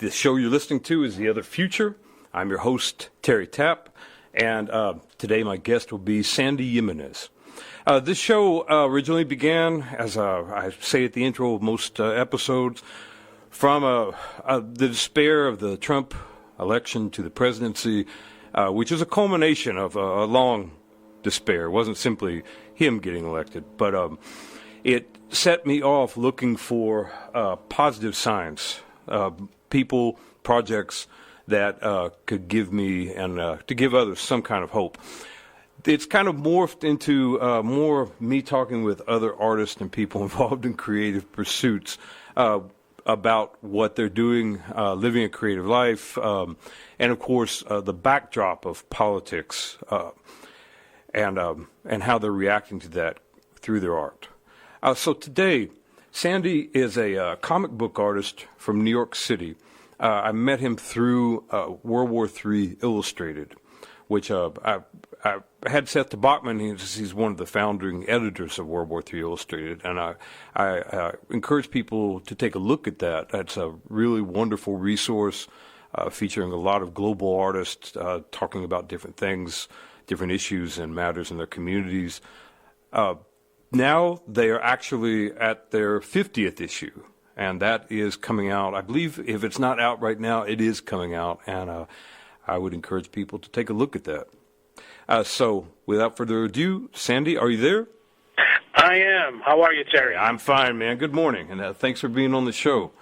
The show you're listening to is The Other Future. I'm your host, Terry Tapp, and today my guest will be Sandy Jimenez. This show originally began, as I say at the intro of most episodes, from the despair of the Trump election to the presidency, which is a culmination of a long despair. It wasn't simply him getting elected, but it set me off looking for positive signs, people, projects that could give me and to give others some kind of hope. It's kind of morphed into more me talking with other artists and people involved in creative pursuits about what they're doing, living a creative life, and of course the backdrop of politics and how they're reacting to that through their art. So today, Sandy is a comic book artist from New York City. I met him through World War III Illustrated, which I had Seth de Bachman. He's one of the founding editors of World War III Illustrated, and I encourage people to take a look at that. It's a really wonderful resource featuring a lot of global artists talking about different things, different issues and matters in their communities. Now they are actually at their 50th issue, and that is coming out. I believe if it's not out right now, it is coming out, and I would encourage people to take a look at that. So without further ado, Sandy, are you there? I am. How are you, Terry? I'm fine, man. Good morning, and thanks for being on the show.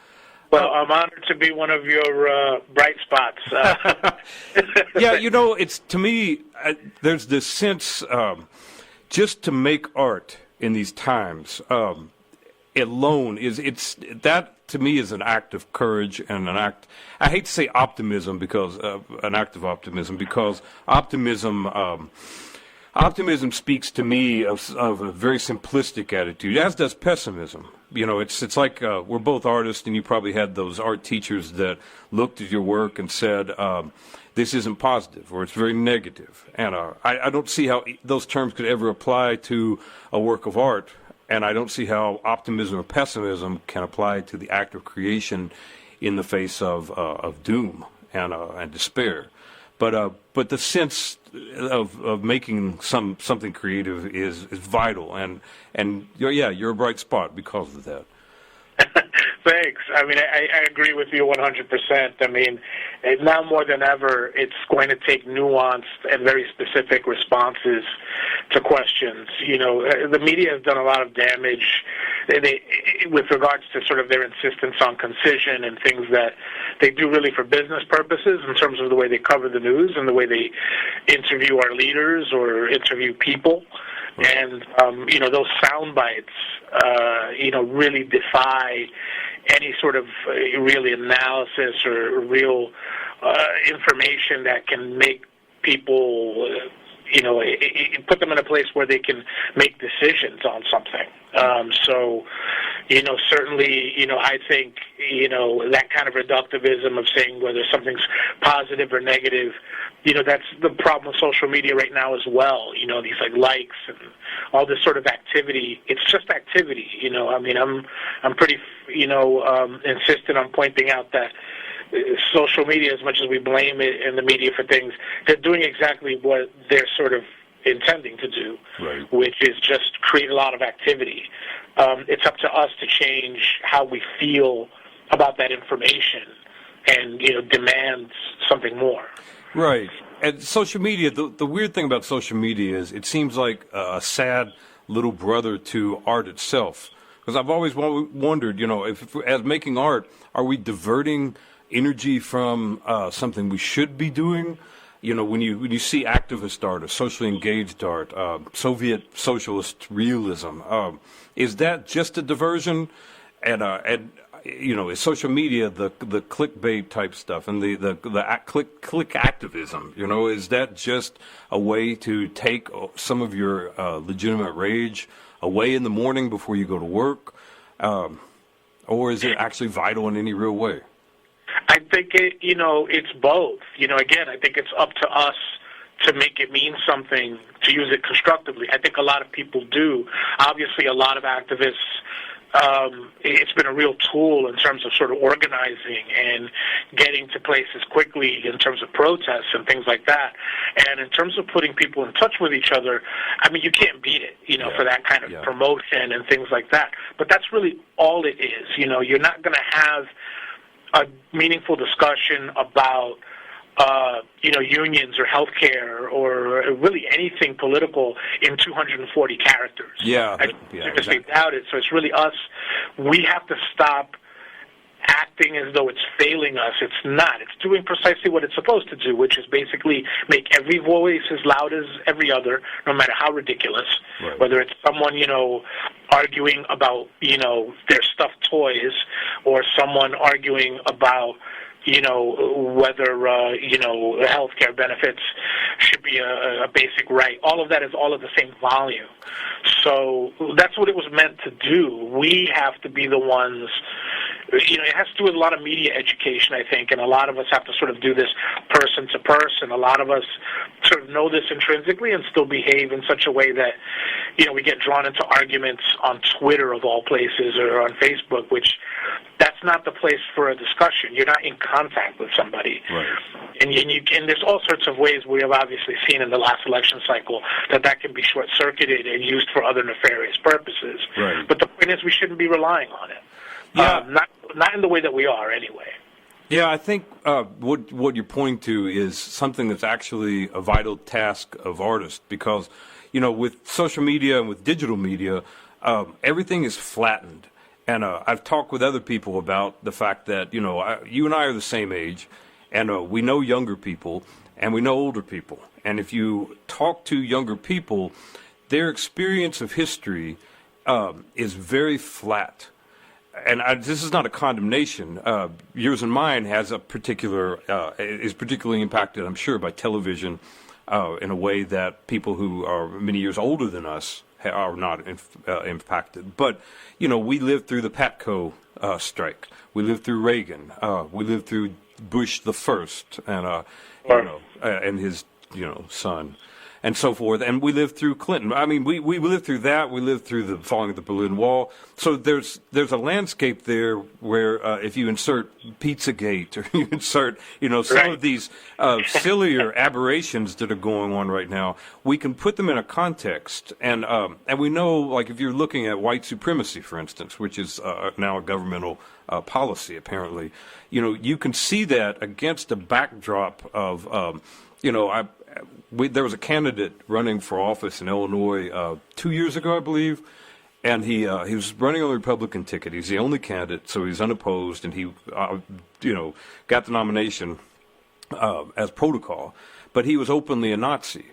Well, I'm honored to be one of your bright spots. Yeah, it's to me, there's this sense just to make art in these times alone it's that to me is an act of courage and an act. I hate to say optimism because an act of optimism because optimism speaks to me of a very simplistic attitude, as does pessimism. It's like we're both artists, and you probably had those art teachers that looked at your work and said, this isn't positive, or it's very negative. And I don't see how those terms could ever apply to a work of art, and I don't see how optimism or pessimism can apply to the act of creation in the face of doom and despair. But the sense of making something creative is vital, and you're a bright spot because of that. Thanks. I mean, I agree with you 100%. I mean, now more than ever, it's going to take nuanced and very specific responses to questions. The media has done a lot of damage with regards to sort of their insistence on concision and things that they do really for business purposes in terms of the way they cover the news and the way they interview our leaders or interview people. And, those sound bites, really defy any sort of really analysis or real information that can make people, put them in a place where they can make decisions on something. Certainly, I think, that kind of reductivism of saying whether something's positive or negative, that's the problem with social media right now as well. These likes and all this sort of activity. It's just activity. I'm pretty, insistent on pointing out that social media, as much as we blame it and the media for things, they're doing exactly what they're sort of intending to do, right, which is just create a lot of activity. It's up to us to change how we feel about that information and, demand something more. Right. And social media, the weird thing about social media is it seems like a sad little brother to art itself. Because I've always wondered, if as making art, are we diverting energy from something we should be doing? When you see activist art or socially engaged art, Soviet socialist realism, is that just a diversion? And is social media the clickbait type stuff and the click activism? Is that just a way to take some of your legitimate rage away in the morning before you go to work, or is it actually vital in any real way? I think it's both. Again, I think it's up to us to make it mean something, to use it constructively. I think a lot of people do. Obviously, a lot of activists it's been a real tool in terms of sort of organizing and getting to places quickly in terms of protests and things like that. And in terms of putting people in touch with each other, I mean, you can't beat it, for that kind of promotion and things like that. But that's really all it is. You're not going to have a meaningful discussion about unions or healthcare or really anything political in 240 characters. I just doubt it. So it's really us. We have to stop acting as though it's failing us. It's not. It's doing precisely what it's supposed to do, which is basically make every voice as loud as every other, no matter how ridiculous. Right. Whether it's someone, arguing about, their stuffed toys, or someone arguing about whether, healthcare benefits should be a basic right. All of that is all of the same volume. So that's what it was meant to do. We have to be the ones, it has to do with a lot of media education, I think, and a lot of us have to sort of do this person to person. A lot of us sort of know this intrinsically and still behave in such a way that, we get drawn into arguments on Twitter of all places or on Facebook, which that's not the place for a discussion. You're not in contact with somebody. Right. And there's all sorts of ways we have obviously seen in the last election cycle that can be short-circuited and used for other nefarious purposes. Right. But the point is we shouldn't be relying on it. Not in the way that we are anyway. Yeah, I think what you're pointing to is something that's actually a vital task of artists because, with social media and with digital media, everything is flattened. And I've talked with other people about the fact that, you and I are the same age, and we know younger people, and we know older people. And if you talk to younger people, their experience of history is very flat. And this is not a condemnation. Yours and mine has is particularly impacted, I'm sure, by television in a way that people who are many years older than us are not impacted. But, we lived through the Patco strike. We lived through Reagan. We lived through Bush the First and his, son. And so forth, and we lived through Clinton. I mean, we lived through that. We lived through the falling of the Berlin Wall. So there's a landscape there where if you insert Pizzagate or you insert some of these sillier aberrations that are going on right now, we can put them in a context. And we know, like if you're looking at white supremacy, for instance, which is now a governmental policy apparently, you can see that against a backdrop of there was a candidate running for office in Illinois 2 years ago, I believe, and he was running on the Republican ticket. He's the only candidate, so he's unopposed, and he got the nomination as protocol. But he was openly a Nazi,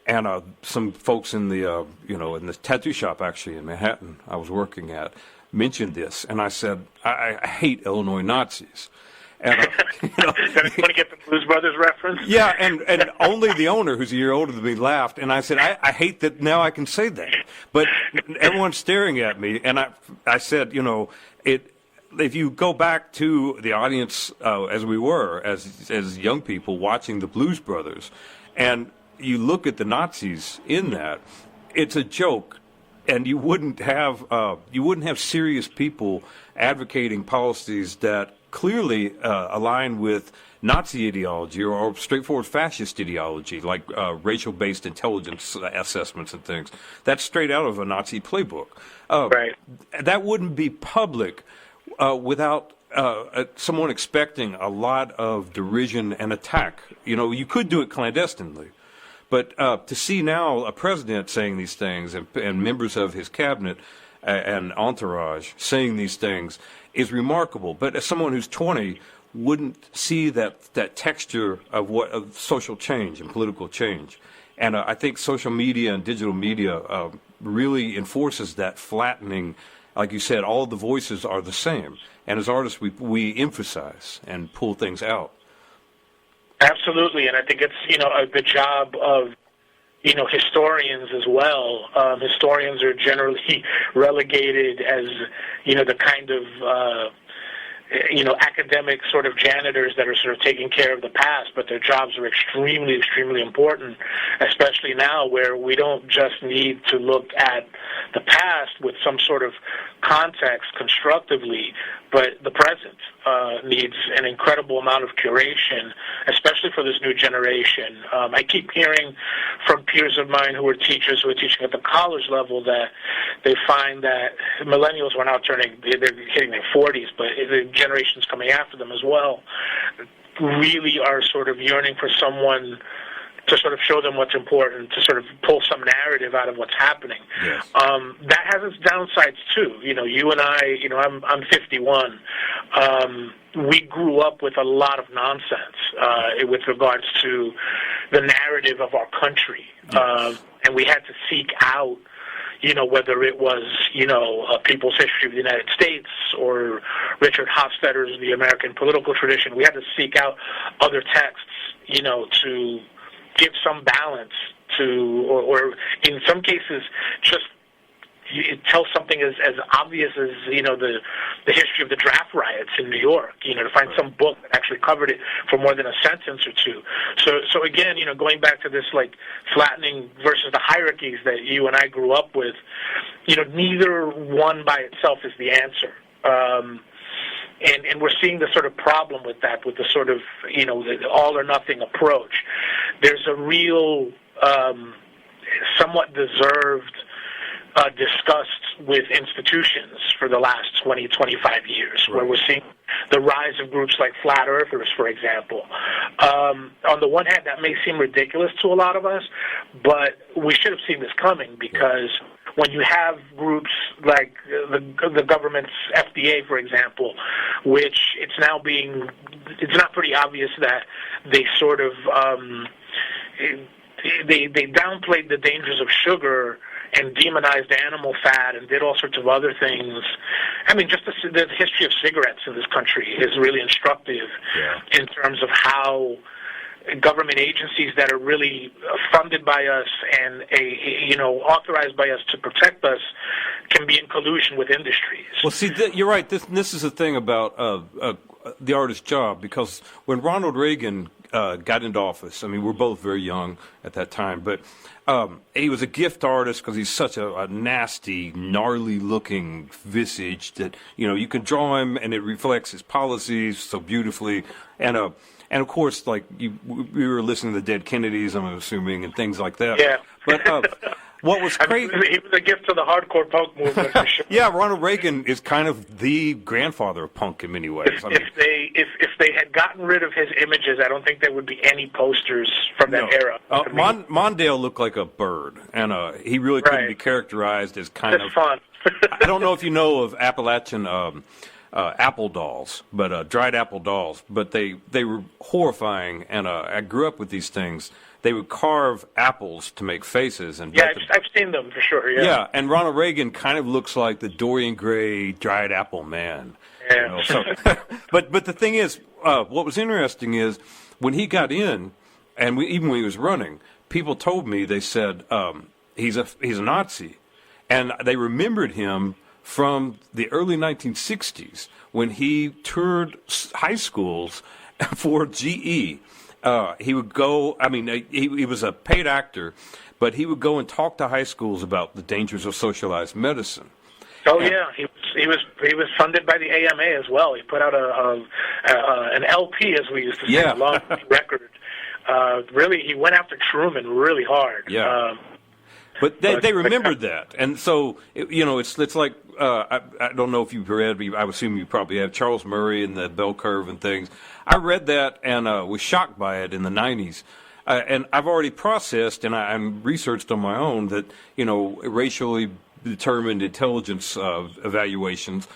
and some folks in the in the tattoo shop actually in Manhattan I was working at mentioned this, and I said I hate Illinois Nazis. And, you want to get the Blues Brothers reference? Yeah, and only the owner, who's a year older than me, laughed. And I said, I hate that now I can say that. But everyone's staring at me. And I said, if you go back to the audience as we were, as young people watching the Blues Brothers, and you look at the Nazis in that, it's a joke. And you wouldn't have serious people advocating policies that clearly align with Nazi ideology or straightforward fascist ideology, like racial-based intelligence assessments and things. That's straight out of a Nazi playbook. Right. That wouldn't be public without someone expecting a lot of derision and attack. You could do it clandestinely. But to see now a president saying these things and members of his cabinet and entourage saying these things is remarkable. But as someone who's 20 wouldn't see that texture of social change and political change. And I think social media and digital media really enforces that flattening. Like you said, all the voices are the same. And as artists, we emphasize and pull things out. Absolutely, and I think it's the job of historians as well. Historians are generally relegated as the kind of academic sort of janitors that are sort of taking care of the past, but their jobs are extremely, extremely important, especially now where we don't just need to look at the past with some sort of context constructively, but the present needs an incredible amount of curation, especially for this new generation. I keep hearing from peers of mine who are teachers who are teaching at the college level that they find that millennials who are now they're hitting their 40s, but the generations coming after them as well, really are sort of yearning for someone to sort of show them what's important, to sort of pull some narrative out of what's happening. Yes. That has its downsides too. You and I, I'm 51. We grew up with a lot of nonsense with regards to the narrative of our country. Yes. And we had to seek out, whether it was, People's History of the United States or Richard Hofstadter's The American Political Tradition. We had to seek out other texts, to give some balance to, or in some cases, just tell something as obvious as, the history of the draft riots in New York, to find some book that actually covered it for more than a sentence or two. So again, going back to this, like, flattening versus the hierarchies that you and I grew up with, neither one by itself is the answer. And we're seeing the sort of problem with that, with the sort of, the all-or-nothing approach. There's a real, somewhat deserved disgust with institutions for the last 20, 25 years, where we're seeing the rise of groups like Flat Earthers, for example. On the one hand, that may seem ridiculous to a lot of us, but we should have seen this coming, because when you have groups like the government's FDA, for example, which it's not pretty obvious that they sort of they downplayed the dangers of sugar and demonized animal fat and did all sorts of other things. I mean, just the history of cigarettes in this country is really instructive in terms of how government agencies that are really funded by us and authorized by us to protect us can be in collusion with industries. Well, see, you're right. This is the thing about the artist's job, because when Ronald Reagan got into office, I mean, we're both very young at that time, but he was a gift artist because he's such a nasty, gnarly-looking visage that, you can draw him and it reflects his policies so beautifully. And of course, like, we were listening to the Dead Kennedys, I'm assuming, and things like that. Yeah. But what was crazy? He was a gift to the hardcore punk movement, for sure. Yeah, Ronald Reagan is kind of the grandfather of punk in many ways. If they had gotten rid of his images, I don't think there would be any posters from that era. Mondale looked like a bird, and he really couldn't be characterized as kind of fun. I don't know if you know of Appalachian apple dolls, but dried apple dolls, but they were horrifying, and I grew up with these things. They would carve apples to make faces, and I've seen them for sure. Yeah, and Ronald Reagan kind of looks like the Dorian Gray dried apple man. Yeah. But the thing is, what was interesting is when he got in, and even when he was running, people told me, they said he's a Nazi, and they remembered him from the early 1960s when he toured high schools for GE. He would go, I mean, he was a paid actor, but he would go and talk to high schools about the dangers of socialized medicine. Oh, yeah. He was funded by the AMA as well. He put out an LP, as we used to say, a long record. Really, he went after Truman really hard. Yeah. But they remembered that, and so it's like I don't know if you've read, but I assume you probably have, Charles Murray and the Bell Curve and things. I read that and was shocked by it in the 90s, and I've already processed and I'm researched on my own that racially determined intelligence evaluations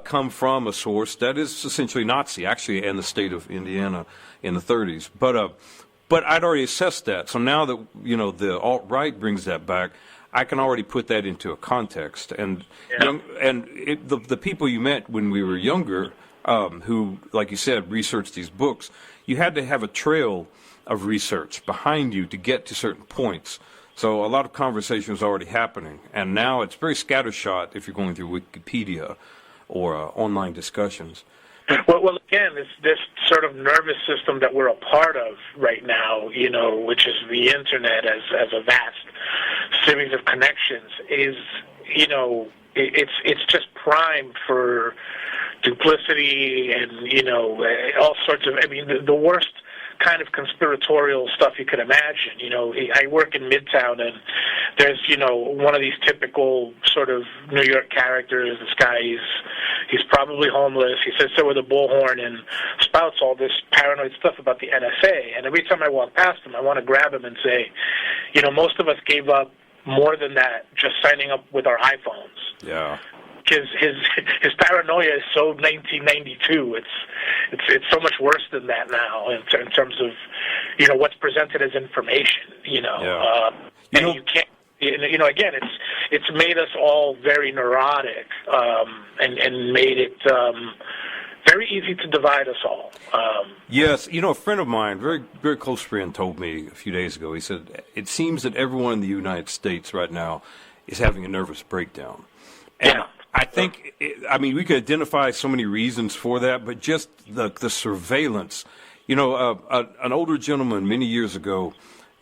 come from a source that is essentially Nazi, actually, in the state of Indiana in the 30s, But I'd already assessed that, so now that the alt-right brings that back, I can already put that into a context. And the people you met when we were younger, who, like you said, researched these books, you had to have a trail of research behind you to get to certain points. So a lot of conversation was already happening, and now it's very scattershot if you're going through Wikipedia or online discussions. Well, again, this sort of nervous system that we're a part of right now, which is the internet as a vast series of connections, is it's just prime for duplicity and all sorts of. I mean, the worst kind of conspiratorial stuff you could imagine. I work in Midtown, and there's one of these typical sort of New York characters. This guy, he's probably homeless. He sits there with a bullhorn and spouts all this paranoid stuff about the NSA. And every time I walk past him, I want to grab him and say, most of us gave up more than that just signing up with our iPhones. Yeah. His paranoia is so 1992. It's so much worse than that now in terms of what's presented as information. Yeah. And you can't. Again, it's made us all very neurotic, and made it very easy to divide us all. Yes, a friend of mine, very very close friend, told me a few days ago. He said it seems that everyone in the United States right now is having a nervous breakdown. And yeah. I think, we could identify so many reasons for that, but just the surveillance. An older gentleman many years ago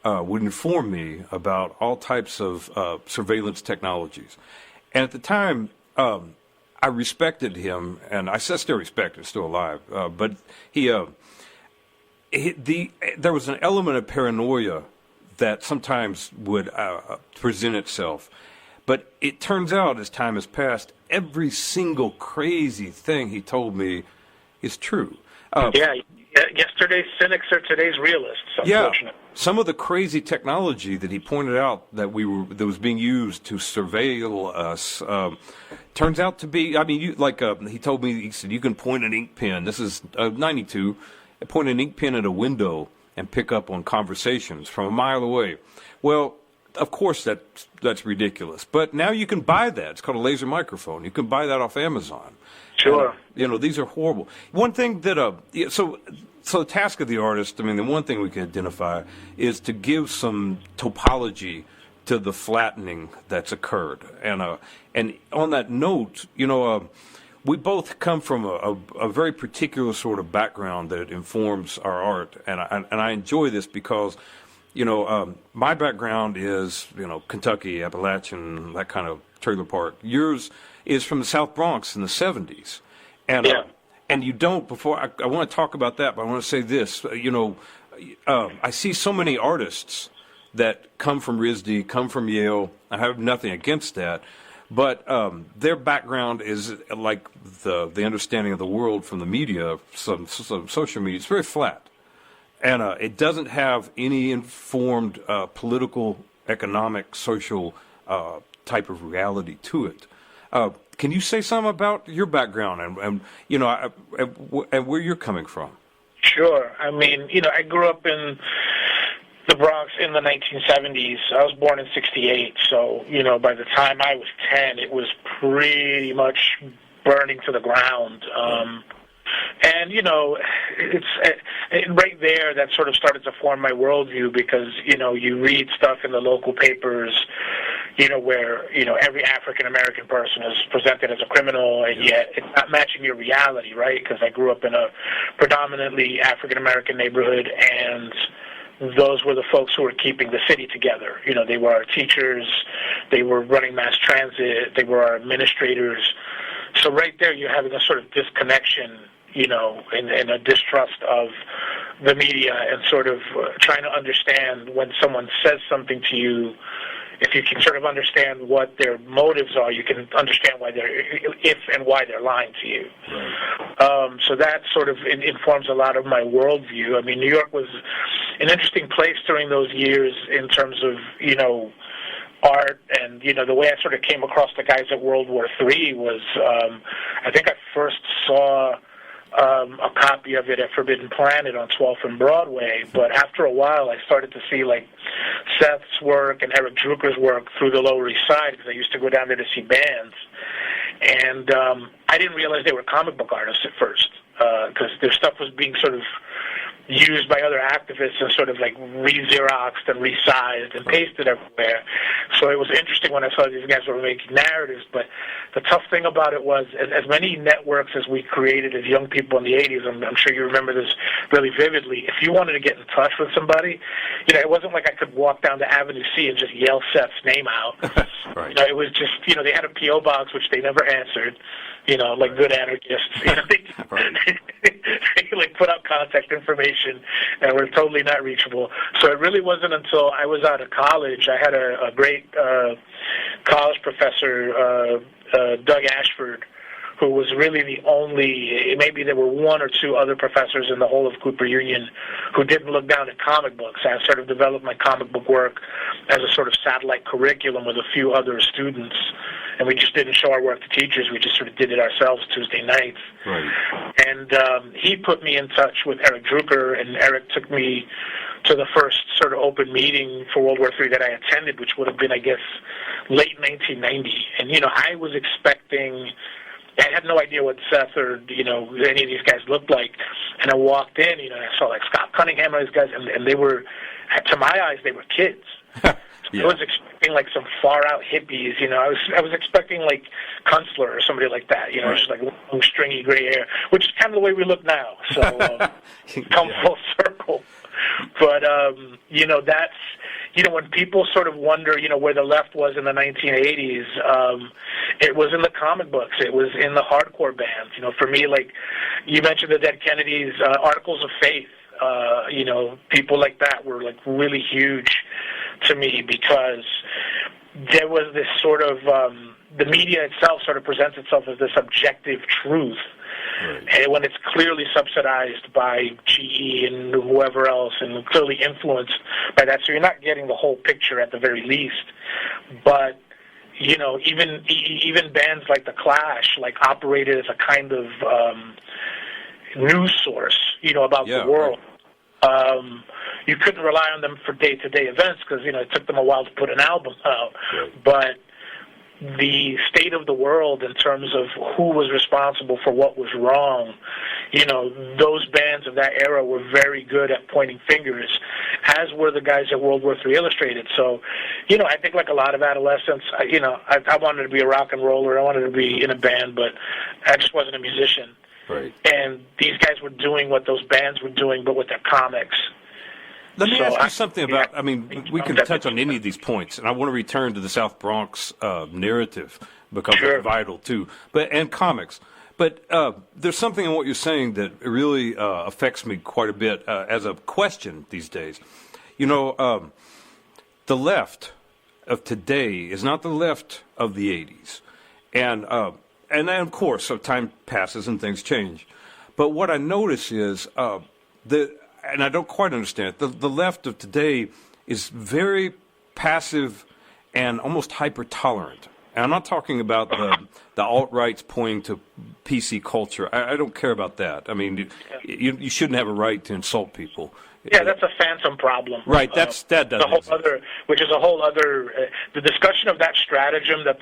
would inform me about all types of surveillance technologies. And at the time, I respected him, and I still respect him, still alive. But there was an element of paranoia that sometimes would present itself. But it turns out, as time has passed, every single crazy thing he told me is true. Yesterday's cynics are today's realists. Yeah, some of the crazy technology that he pointed out that was being used to surveil us turns out to be. He told me, he said you can point an ink pen. This is 92. Point an ink pen at a window and pick up on conversations from a mile away. Well, of course that's ridiculous. But now you can buy that. It's called a laser microphone. You can buy that off Amazon. Sure. And, these are horrible. One thing that so the task of the artist, the one thing we can identify is to give some topology to the flattening that's occurred. And on that note, we both come from a very particular sort of background that informs our art, and I enjoy this because my background is, Kentucky, Appalachian, that kind of trailer park. Yours is from the South Bronx in the 70s. And, yeah. And you don't, before, I want to talk about that, but I want to say this, I see so many artists that come from RISD, come from Yale. I have nothing against that. But their background is like the understanding of the world from the media, some social media. It's very flat. And it doesn't have any informed political, economic, social type of reality to it. Can you say something about your background and where you're coming from? Sure. I grew up in the Bronx in the 1970s. I was born in '68, so by the time I was 10, it was pretty much burning to the ground. And, it's right there that sort of started to form my worldview because, you read stuff in the local papers, where, every African-American person is presented as a criminal, and yet it's not matching your reality, right? Because I grew up in a predominantly African-American neighborhood, and those were the folks who were keeping the city together. They were our teachers, they were running mass transit, they were our administrators. So right there you're having a sort of disconnection, and a distrust of the media and sort of trying to understand when someone says something to you. If you can sort of understand what their motives are, you can understand why they're lying to you. Right. So that sort of informs a lot of my worldview. New York was an interesting place during those years in terms of, art, and the way I sort of came across the guys at World War III was I think I first saw a copy of it at Forbidden Planet on 12th and Broadway, but after a while I started to see like Seth's work and Eric Drucker's work through the Lower East Side because I used to go down there to see bands, and I didn't realize they were comic book artists at first because their stuff was being sort of used by other activists and sort of like re-Xeroxed and resized and pasted everywhere. So it was interesting when I saw these guys were making narratives, but the tough thing about it was as many networks as we created as young people in the 80s, I'm sure you remember this really vividly, if you wanted to get in touch with somebody, it wasn't like I could walk down to Avenue C and just yell Seth's name out. Right. It was just, they had a P.O. box, which they never answered, like good anarchists. They like put out contact information and were totally not reachable. So it really wasn't until I was out of college. I had a great college professor, Doug Ashford, who was really the only, maybe there were one or two other professors in the whole of Cooper Union who didn't look down at comic books. I sort of developed my comic book work as a sort of satellite curriculum with a few other students, and we just didn't show our work to teachers. We just sort of did it ourselves Tuesday nights. Right. And he put me in touch with Eric Drucker, and Eric took me to the first sort of open meeting for World War III that I attended, which would have been, I guess, late 1990. And, I was expecting... I had no idea what Seth or, any of these guys looked like. And I walked in, I saw like Scott Cunningham and these guys, and they were, to my eyes, they were kids. Yeah. I was expecting like some far out hippies, I was expecting like Kunstler or somebody like that, right. Just like long, stringy gray hair, which is kind of the way we look now. So come full circle. But, that's, when people sort of wonder, where the left was in the 1980s, it was in the comic books. It was in the hardcore bands. For me, like you mentioned the Dead Kennedys, Articles of Faith, people like that were like really huge to me because there was this sort of, the media itself sort of presents itself as this objective truth. Right. And when it's clearly subsidized by GE and whoever else and clearly influenced by that. So you're not getting the whole picture at the very least. But, even bands like The Clash, like operated as a kind of news source, about the world. Right. You couldn't rely on them for day-to-day events because, it took them a while to put an album out. Right. But the state of the world in terms of who was responsible for what was wrong, those bands of that era were very good at pointing fingers, as were the guys at World War III Illustrated. So, I think like a lot of adolescents, I wanted to be a rock and roller, I wanted to be in a band, but I just wasn't a musician. Right. And these guys were doing what those bands were doing, but with their comics. Let me ask you something about, we can touch on any of these points, and I want to return to the South Bronx narrative because it's vital too, and comics. But there's something in what you're saying that really affects me quite a bit as a question these days. The left of today is not the left of the 80s. And then, of course, so time passes and things change. But what I notice is and I don't quite understand it. The left of today is very passive and almost hyper-tolerant. And I'm not talking about the alt-rights pointing to PC culture. I don't care about that. You shouldn't have a right to insult people. Yeah, that's a phantom problem. Right, that does. Which is a whole other. The discussion of that stratagem that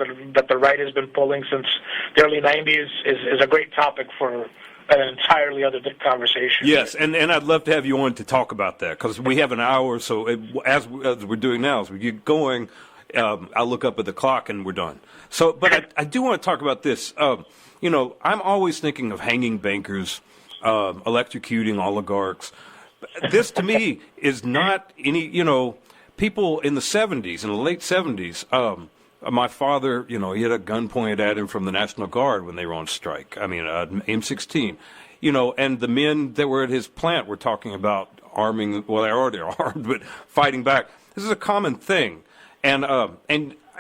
the right has been pulling since the early '90s is a great topic for an entirely other conversation. Yes, and I'd love to have you on to talk about that because we have an hour. So as we're doing now, as we get going, I'll look up at the clock and we're done. So, but I do want to talk about this. I'm always thinking of hanging bankers, electrocuting oligarchs. This to me is not any. People in the 70s, in the late 70s. My father, he had a gun pointed at him from the National Guard when they were on strike. M16. And the men that were at his plant were talking about arming. Well, they're already armed, but fighting back. This is a common thing. And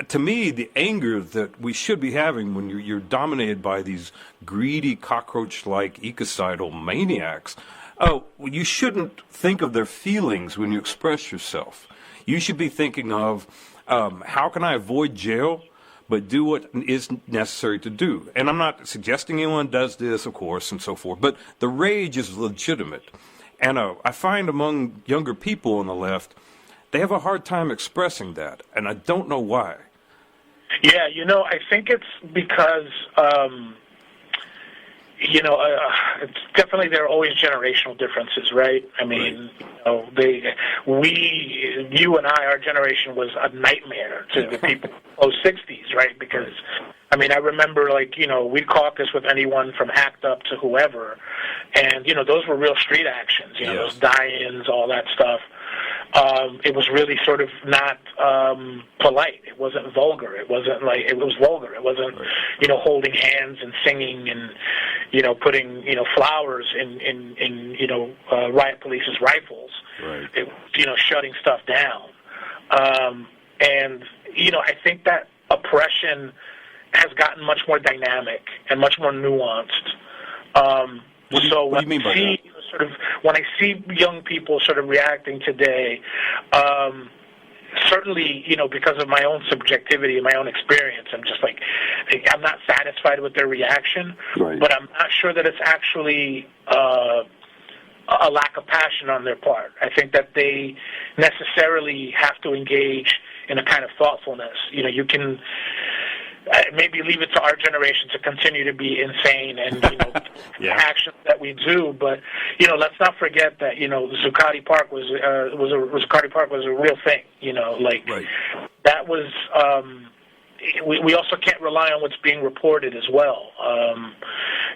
to me, the anger that we should be having when you're dominated by these greedy, cockroach-like, ecocidal maniacs, you shouldn't think of their feelings when you express yourself. You should be thinking of, how can I avoid jail, but do what is necessary to do? And I'm not suggesting anyone does this, of course, and so forth, but the rage is legitimate. And I find among younger people on the left, they have a hard time expressing that, and I don't know why. Yeah, I think it's because it's definitely there are always generational differences, right? I mean, you and I, our generation was a nightmare to the people post 60s, right? Because, I mean, I remember, we'd caucus with anyone from ACT UP to whoever, and, those were real street actions, those die-ins, all that stuff. It was really sort of not polite. It wasn't vulgar. It wasn't it was vulgar. It wasn't, holding hands and singing and, putting, flowers in riot police's rifles. Right. It, shutting stuff down. And, I think that oppression has gotten much more dynamic and much more nuanced. What do you mean by that? When I see young people sort of reacting today, certainly, because of my own subjectivity and my own experience, I'm not satisfied with their reaction, but I'm not sure that it's actually a lack of passion on their part. I think that they necessarily have to engage in a kind of thoughtfulness. You can maybe leave it to our generation to continue to be insane and actions that we do, but let's not forget that Zuccotti Park was a real thing. That was. We also can't rely on what's being reported as well.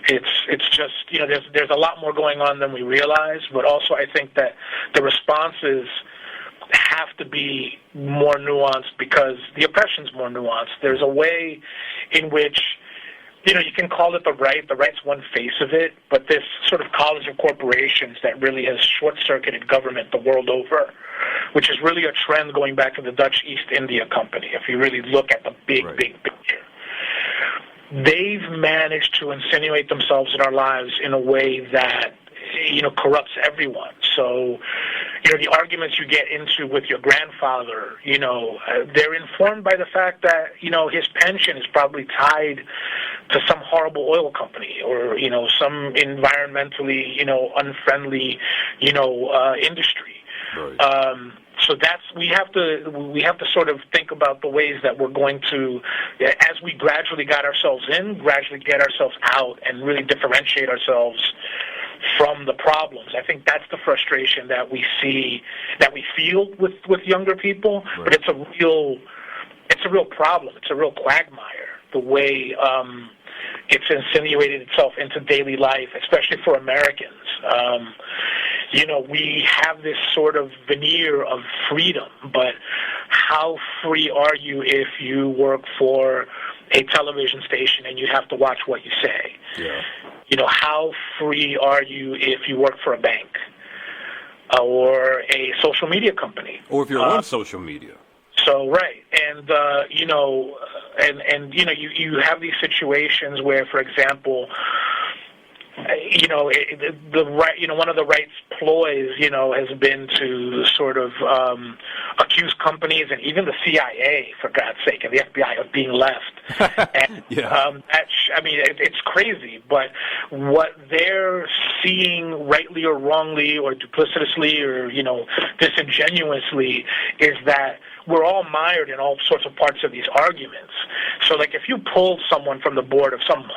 It's just there's a lot more going on than we realize, but also I think that the responses have to be more nuanced because the oppression's more nuanced. There's a way in which, you can call it the right. The right's one face of it, but this sort of college of corporations that really has short-circuited government the world over, which is really a trend going back to the Dutch East India Company, if you really look at the big picture. They've managed to insinuate themselves in our lives in a way that, corrupts everyone. So, the arguments you get into with your grandfather, they're informed by the fact that, his pension is probably tied to some horrible oil company or, some environmentally, unfriendly, industry. Right. So we have to sort of think about the ways that we're going to, as we gradually get ourselves out and really differentiate ourselves from the problems. I think that's the frustration that we feel with younger people, but it's a real problem. It's a real quagmire, the way it's insinuated itself into daily life, especially for Americans. We have this sort of veneer of freedom, but how free are you if you work for a television station and you have to watch what you say? Yeah. How free are you if you work for a bank or a social media company? Or if you're on social media. So, right. And, you have these situations where, for example, one of the right's ploys, has been to sort of accuse companies and even the CIA, for God's sake, and the FBI of being left. And, it's crazy. But what they're seeing, rightly or wrongly, or duplicitously, or disingenuously, is that we're all mired in all sorts of parts of these arguments. So, if you pulled someone from the board of some,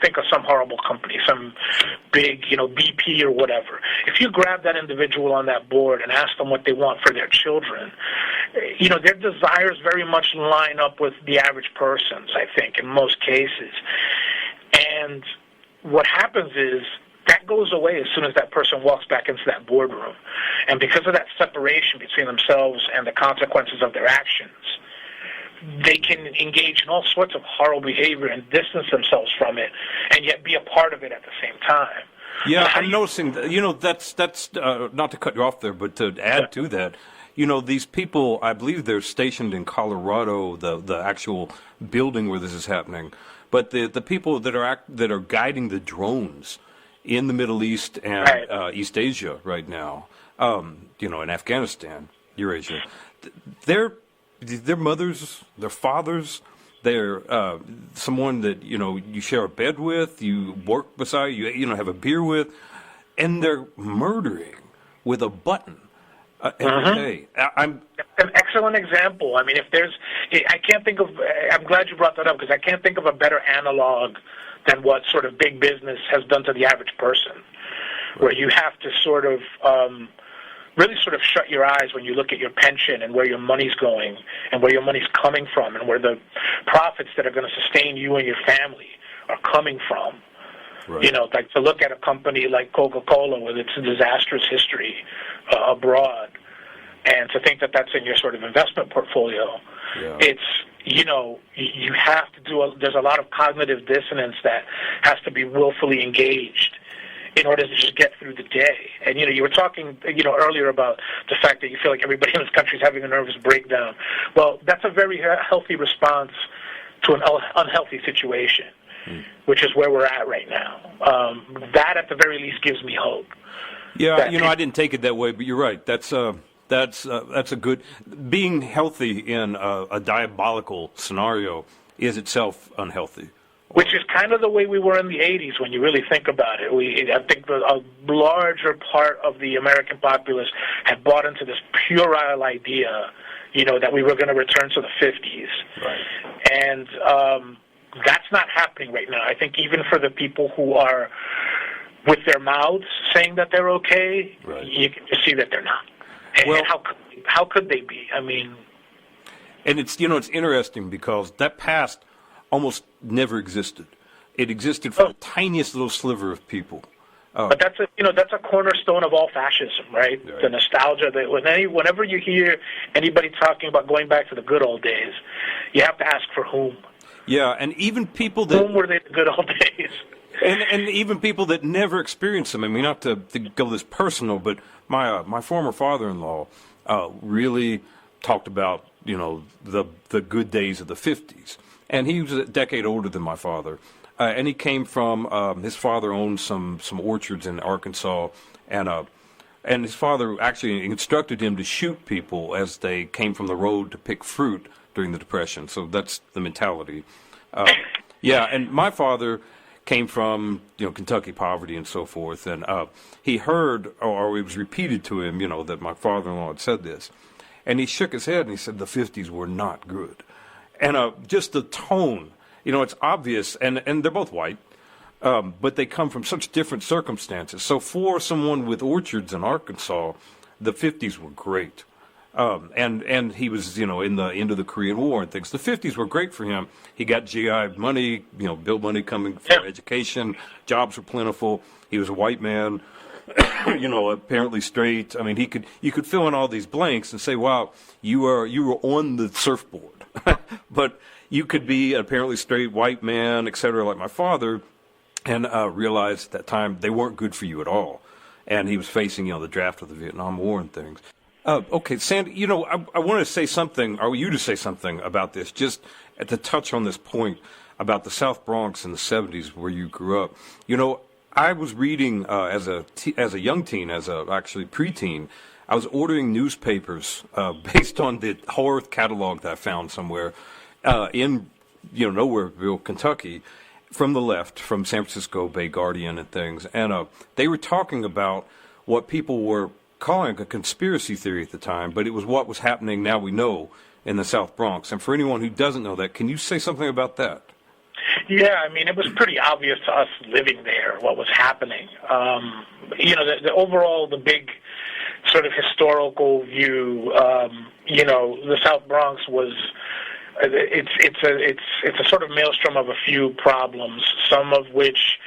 think of some horrible company, some big, BP or whatever. If you grab that individual on that board and ask them what they want for their children, their desires very much line up with the average person's, I think, in most cases. And what happens is, that goes away as soon as that person walks back into that boardroom. And because of that separation between themselves and the consequences of their actions, they can engage in all sorts of horrible behavior and distance themselves from it, and yet be a part of it at the same time. Yeah, I'm noticing that, that's not to cut you off there, but to add to that, these people, I believe they're stationed in Colorado, the actual building where this is happening, but the people that are guiding the drones in the Middle East and East Asia right now, in Afghanistan, Eurasia, their mothers, their fathers, they're someone that you share a bed with, you work beside, you have a beer with, and they're murdering with a button every day. I'm an excellent example. I mean, I'm glad you brought that up because I can't think of a better analog than what sort of big business has done to the average person, where you have to sort of really sort of shut your eyes when you look at your pension and where your money's going and where your money's coming from and where the profits that are going to sustain you and your family are coming from. Right. You know, like to look at a company like Coca-Cola with its disastrous history abroad, and to think that that's in your sort of investment portfolio, it's, you know, you have to there's a lot of cognitive dissonance that has to be willfully engaged in order to just get through the day. And, you know, you were talking, you know, earlier about the fact that you feel like everybody in this country is having a nervous breakdown. Well, that's a very healthy response to an unhealthy situation, which is where we're at right now. That, at the very least, gives me hope. Yeah, you know, I didn't take it that way, but you're right. That's a good. Being healthy in a diabolical scenario is itself unhealthy. Which is kind of the way we were in the 80s when you really think about it. I think a larger part of the American populace had bought into this puerile idea, you know, that we were going to return to the 50s. Right. And that's not happening right now. I think even for the people who are with their mouths saying that they're okay, right, you can just see that they're not. Well, and how could they be? I mean... And it's, you know, it's interesting because that past almost never existed. It existed for the tiniest little sliver of people. But that's a cornerstone of all fascism, right? The nostalgia that whenever you hear anybody talking about going back to the good old days, you have to ask for whom. Yeah, and even people that whom were they the good old days? And even people that never experienced them. I mean, not to go this personal, but my former father-in-law really talked about, you know, the good days of the 50s. And he was a decade older than my father. And he came from, his father owned some orchards in Arkansas. And his father actually instructed him to shoot people as they came from the road to pick fruit during the Depression. So that's the mentality. Yeah, and my father came from, you know, Kentucky poverty and so forth. And he heard, or it was repeated to him, you know, that my father-in-law had said this. And he shook his head and he said the 50s were not good. And just the tone, you know, it's obvious, and they're both white, but they come from such different circumstances. So for someone with orchards in Arkansas, the 50s were great. And he was, you know, in the end of the Korean War and things. The 50s were great for him. He got GI money, you know, bill money coming for education. Jobs were plentiful. He was a white man, you know, apparently straight. I mean, you could fill in all these blanks and say, wow, you were on the surfboard. But you could be an apparently straight white man, et cetera, like my father, and realize at that time they weren't good for you at all. And he was facing, you know, the draft of the Vietnam War and things. Okay, Sandy, you know, I wanted to say something, or you to say something about this, just to touch on this point about the South Bronx in the 70s where you grew up. You know, I was reading as a young teen, actually preteen, I was ordering newspapers based on the horror catalog that I found somewhere in, you know, Nowhereville, Kentucky, from the left, from San Francisco Bay Guardian and things. And they were talking about what people were calling a conspiracy theory at the time, but it was what was happening, now we know, in the South Bronx. And for anyone who doesn't know that, can you say something about that? Yeah, I mean, it was pretty obvious to us living there what was happening. You know, the overall, the big sort of historical view, you know, the South Bronx was, it's a sort of maelstrom of a few problems, some of which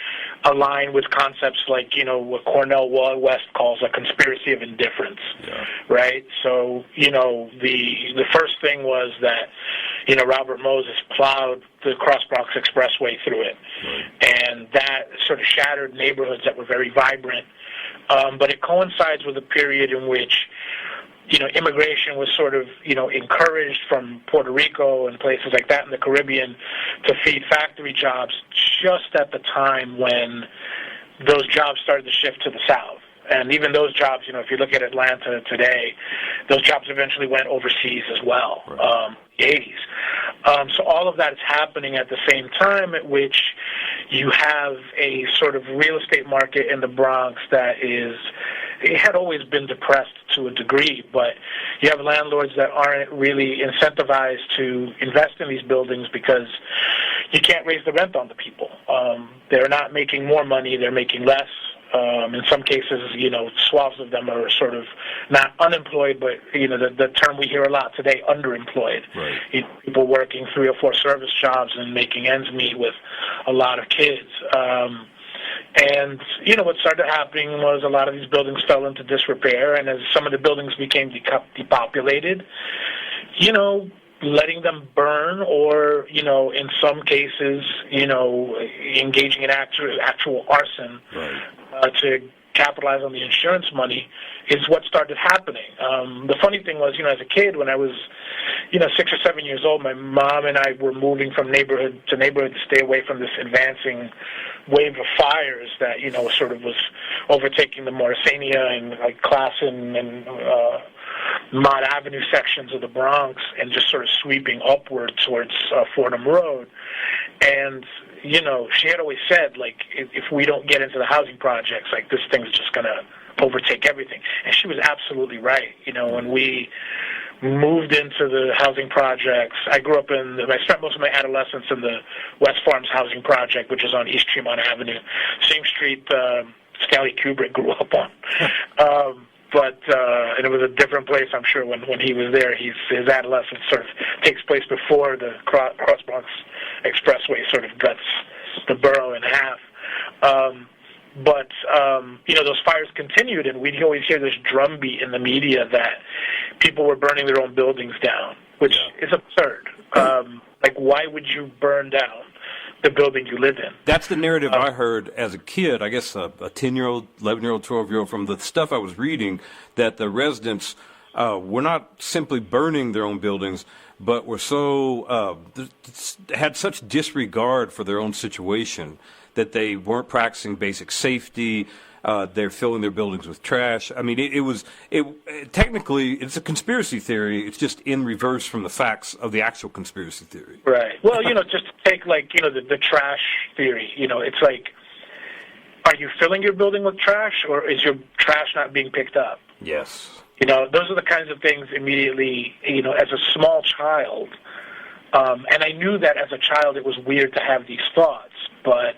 align with concepts like, you know, what Cornel West calls a conspiracy of indifference, right? So, you know, the first thing was that, you know, Robert Moses plowed the Cross Bronx Expressway through it, and that sort of shattered neighborhoods that were very vibrant. But it coincides with a period in which, you know, immigration was sort of, you know, encouraged from Puerto Rico and places like that in the Caribbean to feed factory jobs just at the time when those jobs started to shift to the South. And even those jobs, you know, if you look at Atlanta today, those jobs eventually went overseas as well, the 80s. So all of that is happening at the same time at which you have a sort of real estate market in the Bronx that it had always been depressed to a degree, but you have landlords that aren't really incentivized to invest in these buildings because, you can't raise the rent on the people. They're not making more money; they're making less. In some cases, swaths of them are sort of not unemployed, but the term we hear a lot today, underemployed. Right. People working 3 or 4 service jobs and making ends meet with a lot of kids. And what started happening was a lot of these buildings fell into disrepair, and as some of the buildings became depopulated, letting them burn, or in some cases, engaging in actual arson. Right. To capitalize on the insurance money is what started happening. The funny thing was, as a kid, when I was, 6 or 7 years old, my mom and I were moving from neighborhood to neighborhood to stay away from this advancing wave of fires that, sort of was overtaking the Morrisania and like Classen and Mott Avenue sections of the Bronx and just sort of sweeping upward towards Fordham Road. And she had always said, like, if we don't get into the housing projects, like, this thing's just going to overtake everything. And she was absolutely right. When we moved into the housing projects, I spent most of my adolescence in the West Farms housing project, which is on East Tremont Avenue, same street Stanley Kubrick grew up on. And it was a different place, I'm sure, when he was there. His adolescence sort of takes place before the Cross Bronx Expressway sort of guts the borough in half. Those fires continued, and we'd always hear this drumbeat in the media that people were burning their own buildings down, which is absurd. Why would you burn down the building you live in? That's the narrative I heard as a kid, I guess a 10-year-old, 11-year-old, 12-year-old, from the stuff I was reading, that the residents were not simply burning their own buildings, but were had such disregard for their own situation that they weren't practicing basic safety. They're filling their buildings with trash. I mean, technically, it's a conspiracy theory. It's just in reverse from the facts of the actual conspiracy theory. Right. Well, just take, the trash theory. It's like, are you filling your building with trash, or is your trash not being picked up? Yes. Those are the kinds of things immediately, as a small child. And I knew that as a child it was weird to have these thoughts, but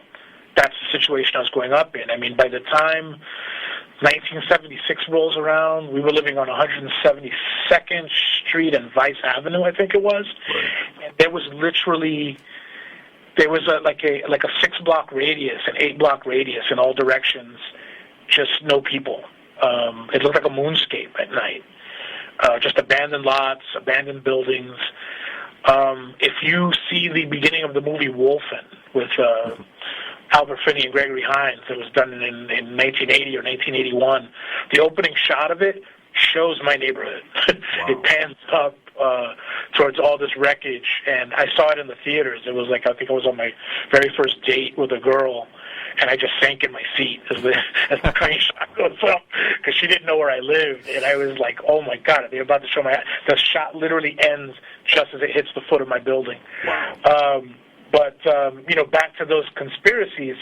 that's the situation I was growing up in. I mean, by the time 1976 rolls around, we were living on 172nd Street and Vice Avenue, I think it was. Right. And there was a 6-block radius, an 8-block radius in all directions, just no people. It looked like a moonscape at night. Just abandoned lots, abandoned buildings. If you see the beginning of the movie Wolfen with Albert Finney and Gregory Hines, that was done in 1980 or 1981, the opening shot of it shows my neighborhood. Wow. It pans up towards all this wreckage, and I saw it in the theaters. It was I think I was on my very first date with a girl, and I just sank in my seat as the crane shot goes up, because she didn't know where I lived, and I was like, oh my God, they're about to show the shot literally ends just as it hits the foot of my building. Wow. Back to those conspiracies,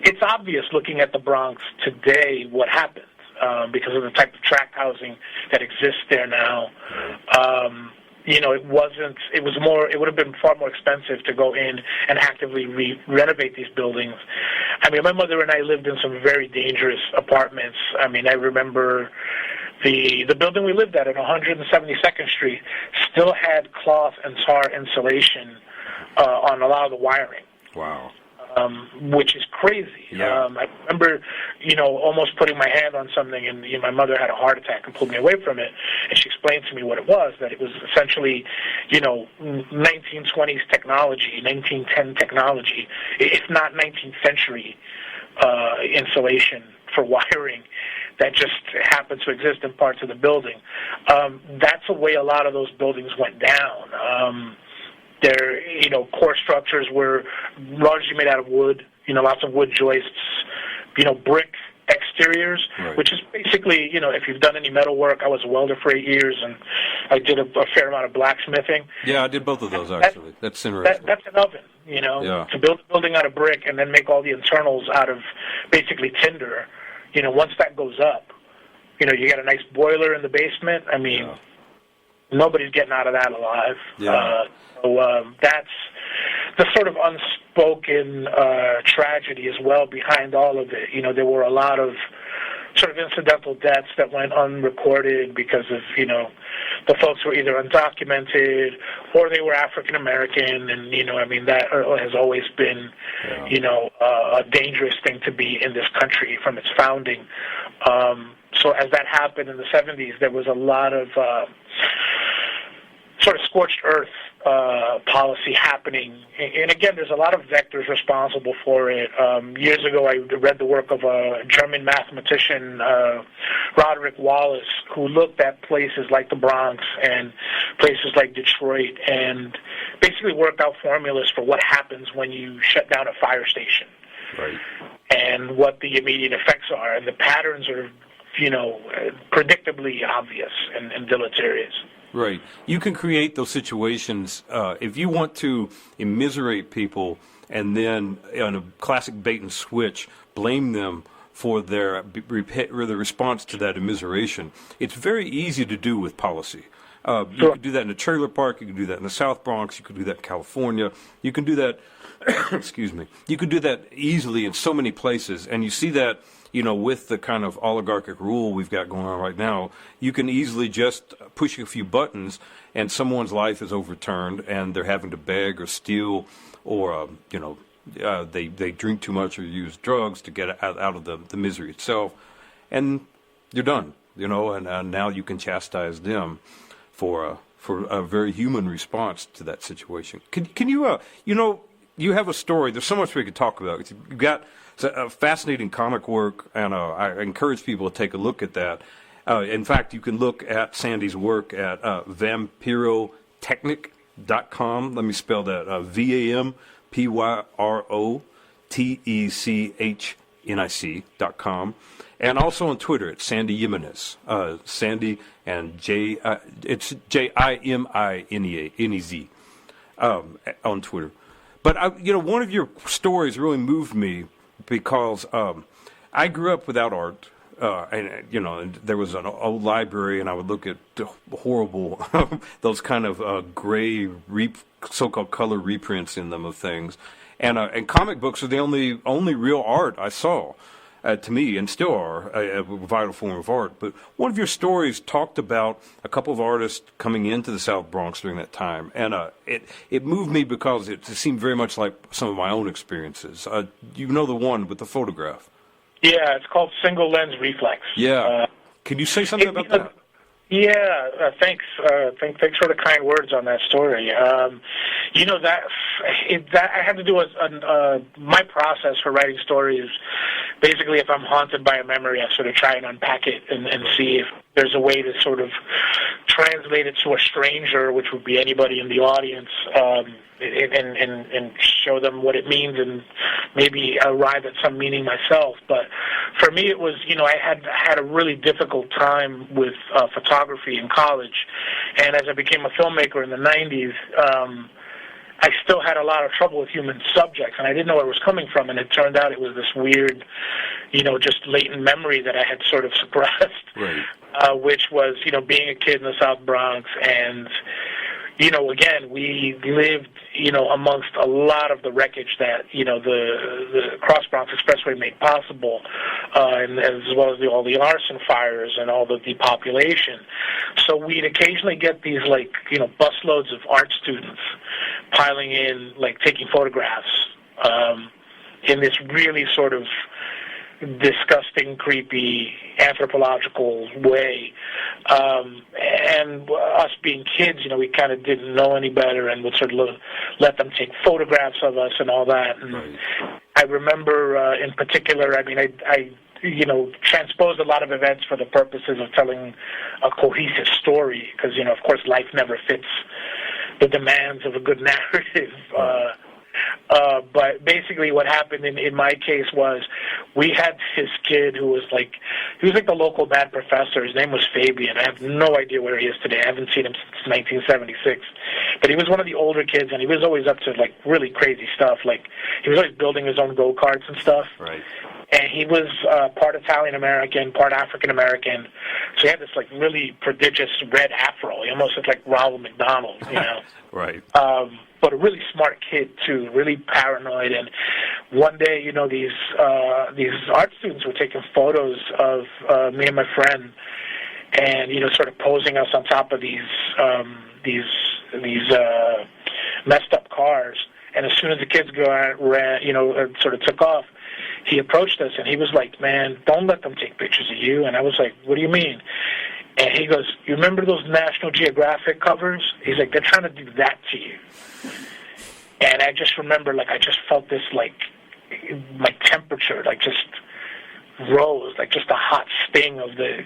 it's obvious looking at the Bronx today what happened, because of the type of tract housing that exists there now. It would have been far more expensive to go in and actively renovate these buildings. I mean, my mother and I lived in some very dangerous apartments. I mean, I remember the building we lived at 172nd Street still had cloth and tar insulation on a lot of the wiring. Wow. Which is crazy. Yeah. I remember, almost putting my hand on something, and my mother had a heart attack and pulled me away from it. And she explained to me what it was, that it was essentially, 1920s technology, 1910 technology, if not 19th century insulation for wiring that just happened to exist in parts of the building. That's the way a lot of those buildings went down. Their, core structures were largely made out of wood, lots of wood joists, brick exteriors, right. Which is basically, if you've done any metal work, I was a welder for 8 years, and I did a fair amount of blacksmithing. Yeah, I did both of those, actually. That's interesting. That's an oven, Yeah. To build a building out of brick and then make all the internals out of basically tinder. Once that goes up, you got a nice boiler in the basement. I mean, nobody's getting out of that alive. Yeah. the sort of unspoken tragedy as well behind all of it. There were a lot of sort of incidental deaths that went unrecorded because of, the folks were either undocumented or they were African American, and that has always been, a dangerous thing to be in this country from its founding. So as that happened in the 70s, there was a lot of sort of scorched earth policy happening. And again, there's a lot of vectors responsible for it. Years ago, I read the work of a German mathematician, Roderick Wallace, who looked at places like the Bronx and places like Detroit and basically worked out formulas for what happens when you shut down a fire station. Right. And what the immediate effects are. And the patterns are, predictably obvious and deleterious. Right. You can create those situations if you want to immiserate people and then, on a classic bait and switch, blame them for their response to that immiseration. It's very easy to do with policy. You can do that in a trailer park. You can do that in the South Bronx. You can do that in California. You can do that, excuse me, you can do that easily in so many places. And you see that, with the kind of oligarchic rule we've got going on right now, you can easily just push a few buttons and someone's life is overturned and they're having to beg or steal or, they drink too much or use drugs to get out of the misery itself. And you're done, and now you can chastise them for a very human response to that situation. Can you, you have a story. There's so much we could talk about. You've got a fascinating comic work, and I encourage people to take a look at that. In fact, you can look at Sandy's work at vampyrotechnic.com. Let me spell that, vampyrotechnic.com. And also on Twitter at Sandy Jimenez. Sandy and it's Jimenez on Twitter. But, one of your stories really moved me because I grew up without art. And there was an old library, and I would look at horrible, those kind of gray, so-called color reprints in them of things. And comic books are the only real art I saw. To me, and still are, a vital form of art. But one of your stories talked about a couple of artists coming into the South Bronx during that time, and it moved me because it seemed very much like some of my own experiences. The one with the photograph. Yeah, it's called single lens reflex. Yeah. Can you say something about that? Yeah, thanks. Thanks for the kind words on that story. That I have to do with my process for writing stories. Basically, if I'm haunted by a memory, I sort of try and unpack it and see if there's a way to sort of translate it to a stranger, which would be anybody in the audience, and show them what it means and maybe arrive at some meaning myself. But for me, it was, I had a really difficult time with photography in college. And as I became a filmmaker in the 90s, I still had a lot of trouble with human subjects, and I didn't know where it was coming from, and it turned out it was this weird, just latent memory that I had sort of suppressed, right. Which was, being a kid in the South Bronx, and, again, we lived, amongst a lot of the wreckage that, the Cross Bronx Expressway made possible, and as well as all the arson fires and all the depopulation. So we'd occasionally get these, busloads of art students piling in, taking photographs in this really sort of disgusting, creepy, anthropological way. And us being kids, we kind of didn't know any better and would sort of let them take photographs of us and all that. And right. I remember in particular, I transposed a lot of events for the purposes of telling a cohesive story because, of course, life never fits the demands of a good narrative. But basically what happened in my case was we had this kid who was he was the local bad professor. His name was Fabian. I have no idea where he is today. I haven't seen him since 1976. But he was one of the older kids, and he was always up to really crazy stuff. He was always building his own go-karts and stuff. Right. And he was part Italian-American, part African-American. So he had this, like, really prodigious red afro. He almost looked like Ronald McDonald, you know. Right. But a really smart kid, too, really paranoid. And one day, you know, these art students were taking photos of me and my friend and, you know, sort of posing us on top of these messed up cars. And as soon as the kids sort of took off, he approached us and he was like, "Man, don't let them take pictures of you." And I was like, "What do you mean?" And he goes, "You remember those National Geographic covers?" He's like, "They're trying to do that to you." And I just remember, like, I just felt this, like, my temperature, like, just rose, like, just a hot sting of the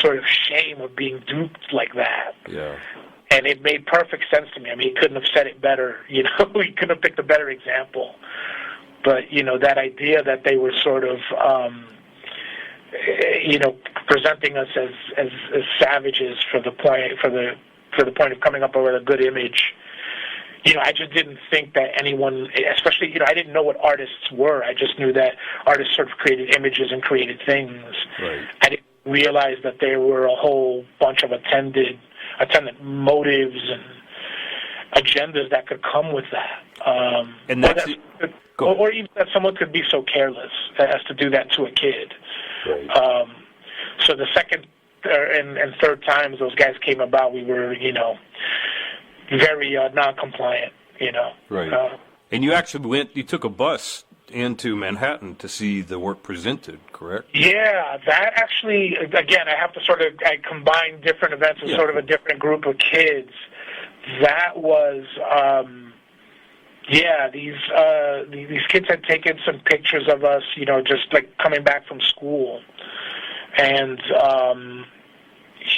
sort of shame of being duped like that. Yeah. And it made perfect sense to me. I mean, he couldn't have said it better, you know. He couldn't have picked a better example. But, you know, that idea that they were sort of, you know, presenting us as savages for the point of coming up with a good image. You know, I just didn't think that anyone, especially, you know, I didn't know what artists were. I just knew that artists sort of created images and created things. Right. I didn't realize that there were a whole bunch of attendant motives and agendas that could come with that. And that's or even that someone could be so careless as to do that to a kid. Right. So the second and third times those guys came about, we were, you know, very non-compliant, you know. Right. And you actually you took a bus into Manhattan to see the work presented, correct? Yeah, that actually, again, I combined different events with sort of a different group of kids. That was, these kids had taken some pictures of us, you know, just like coming back from school. And,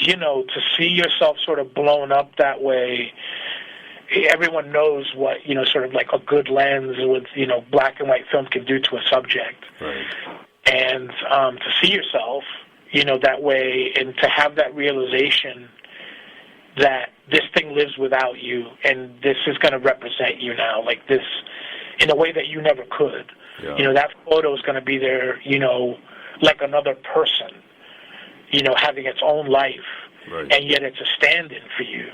you know, to see yourself sort of blown up that way, everyone knows what, you know, sort of like a good lens with, you know, black and white film can do to a subject. Right. And to see yourself, you know, that way, and to have that realization that this thing lives without you and this is going to represent you now, like this, in a way that you never could. Yeah. You know, that photo is going to be there, you know, like another person, you know, having its own life, right. And yet it's a stand-in for you.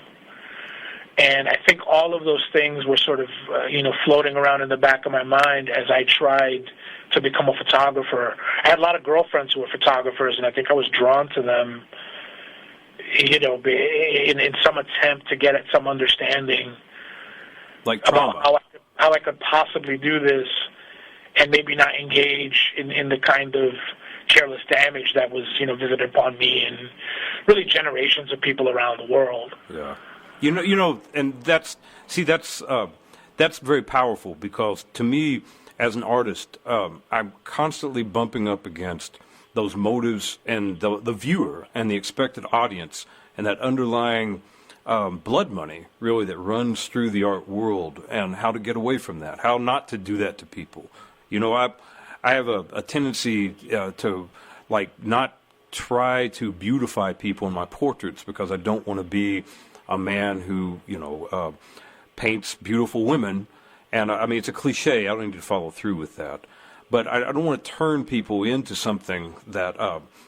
And I think all of those things were sort of, you know, floating around in the back of my mind as I tried to become a photographer. I had a lot of girlfriends who were photographers, and I think I was drawn to them, you know, in some attempt to get at some understanding like trauma. about how I could possibly do this and maybe not engage in the kind of careless damage that was, you know, visited upon me and really generations of people around the world. Yeah. You know, and that's very powerful, because to me, as an artist, I'm constantly bumping up against those motives and the viewer and the expected audience and that underlying blood money, really, that runs through the art world, and how to get away from that, how not to do that to people. You know, I have a tendency to, like, not try to beautify people in my portraits, because I don't want to be a man who, you know, paints beautiful women. And I mean, it's a cliche. I don't need to follow through with that. But I don't want to turn people into something that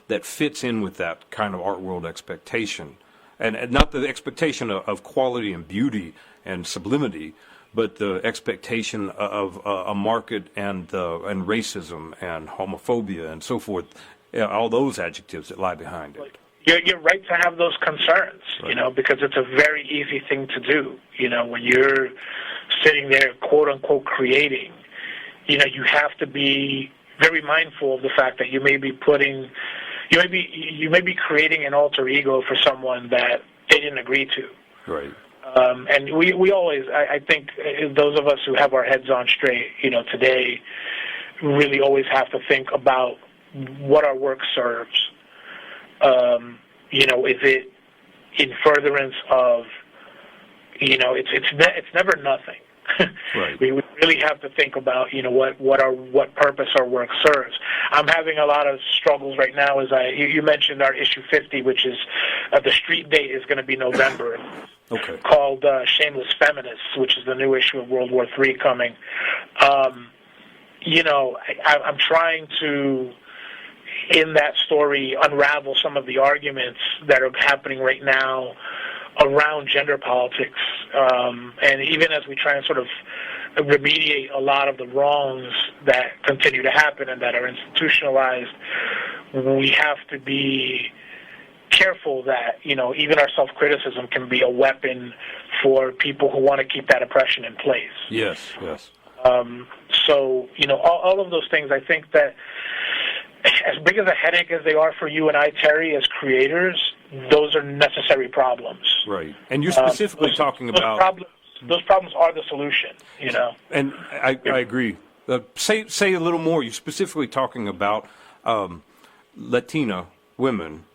that fits in with that kind of art world expectation, and not the expectation of quality and beauty and sublimity, but the expectation of a market and racism and homophobia and so forth, all those adjectives that lie behind it. You're right to have those concerns, right. You know, because it's a very easy thing to do. You know, when you're sitting there, quote unquote, creating, you know, you have to be very mindful of the fact that you may be creating an alter ego for someone that they didn't agree to. Right. And we always, I think, those of us who have our heads on straight, you know, today, really always have to think about what our work serves. You know, is it in furtherance of, you know, it's never nothing. Right. We really have to think about, you know, what purpose our work serves. I'm having a lot of struggles right now. As you mentioned our issue 50, which is the street date is going to be November. Okay. Called Shameless Feminists, which is the new issue of World War III coming. I'm trying to, in that story, unravel some of the arguments that are happening right now around gender politics, and even as we try and sort of remediate a lot of the wrongs that continue to happen and that are institutionalized, we have to be careful that, even our self-criticism can be a weapon for people who want to keep that oppression in place. Yes. So, all of those things, I think that as big as a headache as they are for you and I, Terry, as creators, those are necessary problems. Right. And you're specifically talking about... Those problems are the solution, And I agree. Say a little more. You're specifically talking about Latina women.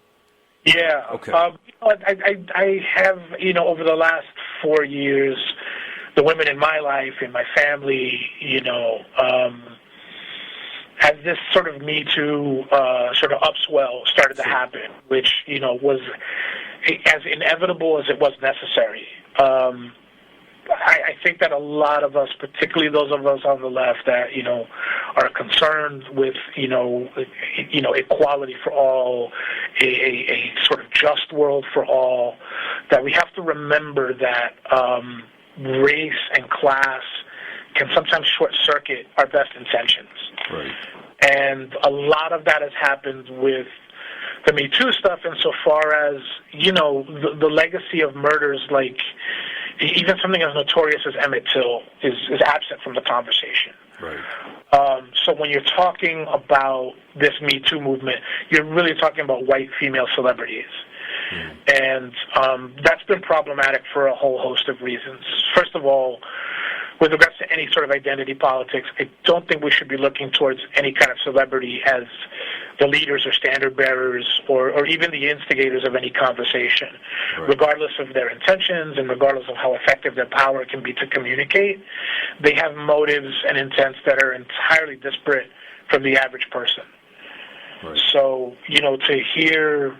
Yeah. Okay. I have, over the last 4 years, the women in my life, in my family, as this sort of Me Too sort of upswell started to happen, which, was as inevitable as it was necessary. I think that a lot of us, particularly those of us on the left that, are concerned with, equality for all, a sort of just world for all, that we have to remember that race and class can sometimes short-circuit our best intentions. Right. And a lot of that has happened with the Me Too stuff insofar as, the legacy of murders like even something as notorious as Emmett Till is absent from the conversation. Right. So when you're talking about this Me Too movement, you're really talking about white female celebrities. And that's been problematic for a whole host of reasons. First of all, with regards to any sort of identity politics, I don't think we should be looking towards any kind of celebrity as the leaders or standard bearers or even the instigators of any conversation. Right. Regardless of their intentions and regardless of how effective their power can be to communicate, they have motives and intents that are entirely disparate from the average person. Right. So, to hear,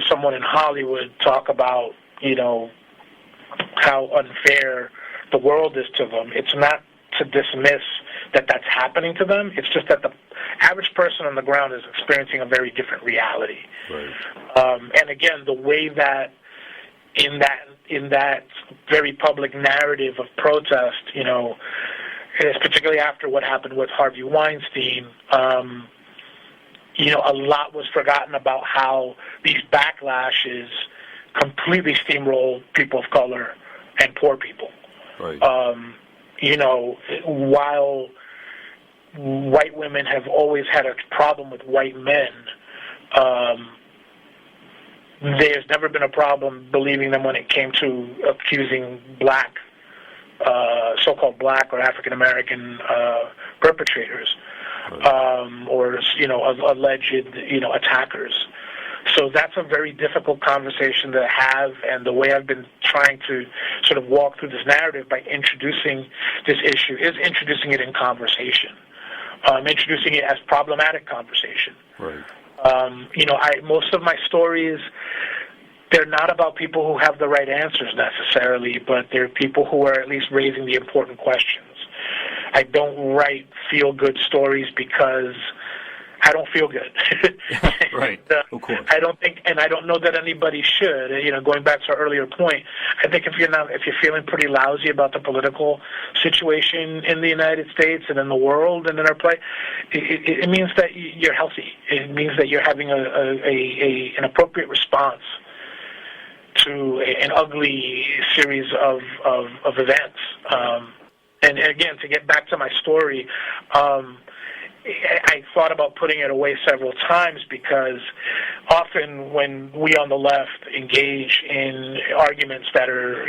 someone in Hollywood talk about, how unfair the world is to them, it's not to dismiss that that's happening to them. It's just that the average person on the ground is experiencing a very different reality. Right. And again, the way that in that very public narrative of protest, particularly after what happened with Harvey Weinstein, a lot was forgotten about how these backlashes completely steamroll people of color and poor people. Right. While white women have always had a problem with white men, there's never been a problem believing them when it came to accusing black, so-called black or African American perpetrators, or alleged attackers. So that's a very difficult conversation to have, and the way I've been trying to sort of walk through this narrative by introducing this issue is introducing it in conversation, introducing it as problematic conversation. Right. Most of my stories, they're not about people who have the right answers necessarily, but they're people who are at least raising the important questions. I don't write feel-good stories because I don't feel good. Right, of course. I don't think, and I don't know that anybody should. Going back to our earlier point, I think if you're feeling pretty lousy about the political situation in the United States and in the world and in our place, it means that you're healthy. It means that you're having an appropriate response to an ugly series of events. And again, to get back to my story, I thought about putting it away several times because often when we on the left engage in arguments that are,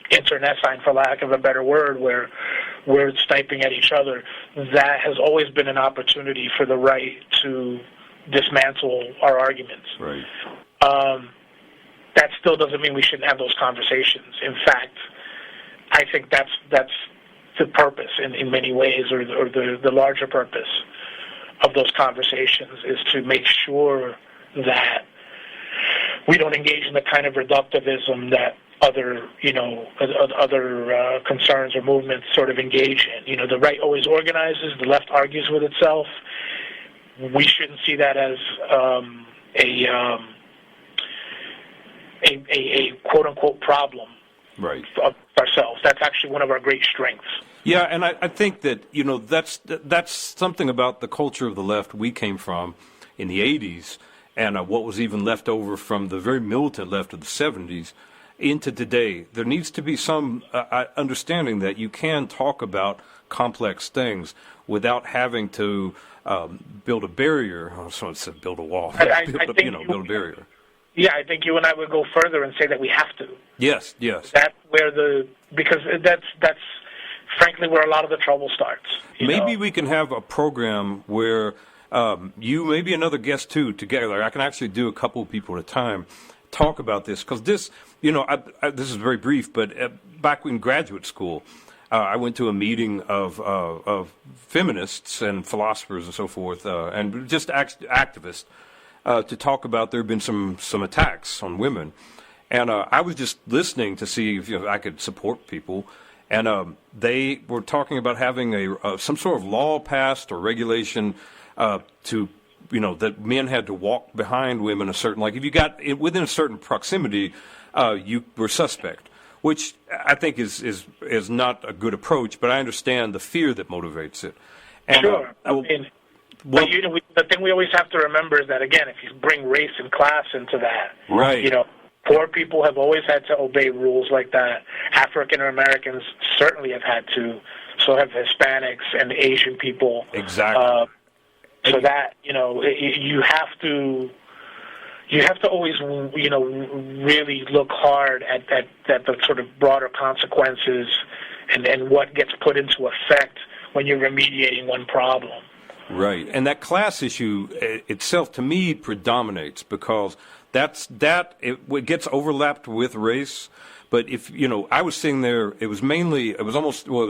internecine, for lack of a better word, where we're sniping at each other, that has always been an opportunity for the right to dismantle our arguments. Right. That still doesn't mean we shouldn't have those conversations. In fact, I think that's the purpose in many ways, or the larger purpose of those conversations is to make sure that we don't engage in the kind of reductivism that other concerns or movements sort of engage in. The right always organizes, the left argues with itself. We shouldn't see that as a quote-unquote problem of ourselves. That's actually one of our great strengths. Yeah, and I think that, that's something about the culture of the left we came from in the 80s and what was even left over from the very militant left of the 70s into today. There needs to be some understanding that you can talk about complex things without having to build a barrier. Someone said build a wall. Build a barrier. Yeah, I think you and I would go further and say that we have to. Yes. That's where because that's frankly where a lot of the trouble starts. Maybe we can have a program where you, maybe another guest too, together. I can actually do a couple of people at a time talk about this, because this, this is very brief, but back in graduate school, I went to a meeting of feminists and philosophers and so forth, and just activists, to talk about there have been some attacks on women. And I was just listening to see if I could support people. And they were talking about having some sort of law passed or regulation to, that men had to walk behind women if you got within a certain proximity, you were suspect, which I think is not a good approach, but I understand the fear that motivates it. And, sure. But the thing we always have to remember is that, again, if you bring race and class into that, right. Poor people have always had to obey rules like that. African Americans certainly have had to. So have Hispanics and Asian people. Exactly. So that you have to always really look hard at the sort of broader consequences and what gets put into effect when you're remediating one problem. Right, and that class issue itself, to me, predominates because it gets overlapped with race. But if I was sitting there, it was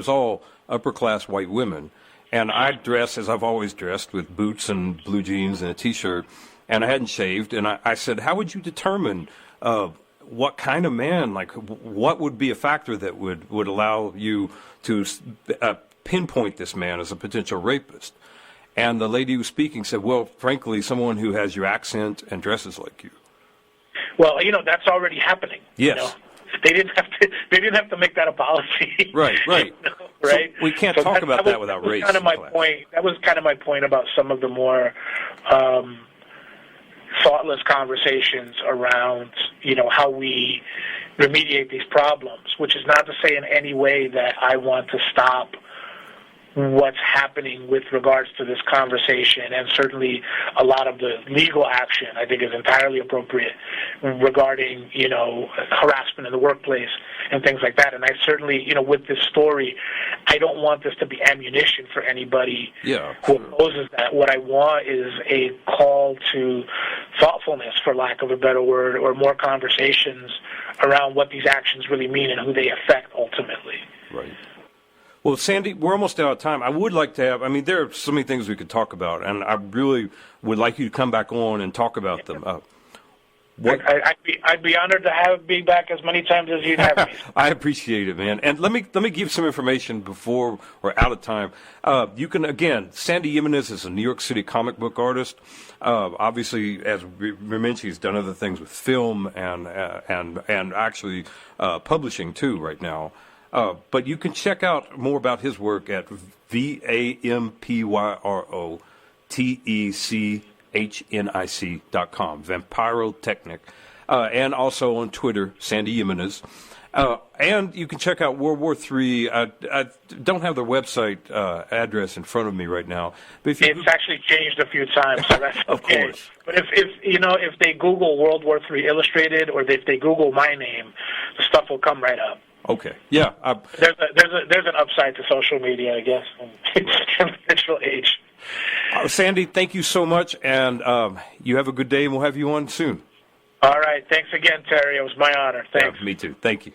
all upper class white women, and I dress as I've always dressed, with boots and blue jeans and a T-shirt, and I hadn't shaved. And I said, how would you determine what kind of man, what would be a factor that would allow you to pinpoint this man as a potential rapist? And the lady who was speaking said, well, frankly, someone who has your accent and dresses like you. Well, that's already happening. Yes. They didn't have to make that a policy. Right. Right. So we can't talk about that without race. That was kind of my point about some of the more thoughtless conversations around, how we remediate these problems, which is not to say in any way that I want to stop what's happening with regards to this conversation, and certainly a lot of the legal action I think is entirely appropriate regarding, harassment in the workplace and things like that. And I certainly, with this story, I don't want this to be ammunition for anybody who opposes that. What I want is a call to thoughtfulness, for lack of a better word, or more conversations around what these actions really mean and who they affect ultimately. Right. Well, Sandy, we're almost out of time. I would like to have, there are so many things we could talk about, and I really would like you to come back on and talk about them. I'd be honored to be back as many times as you'd have me. I appreciate it, man. And let me give some information before we're out of time. You can, again, Sandy Jimenez is a New York City comic book artist. Obviously, as we mentioned, he's done other things with film and actually publishing too right now. But you can check out more about his work at vampyrotechnic.com, Vampyrotechnic, and also on Twitter, Sandy Jimenez. And you can check out World War III. I don't have their website address in front of me right now. But it's actually changed a few times, so that's of okay. Course. But if they Google World War III Illustrated, or if they Google my name, the stuff will come right up. Okay. Yeah. There's an upside to social media, I guess, in the digital age. Sandy, thank you so much, and you have a good day, and we'll have you on soon. All right. Thanks again, Terry. It was my honor. Thanks. Me too. Thank you.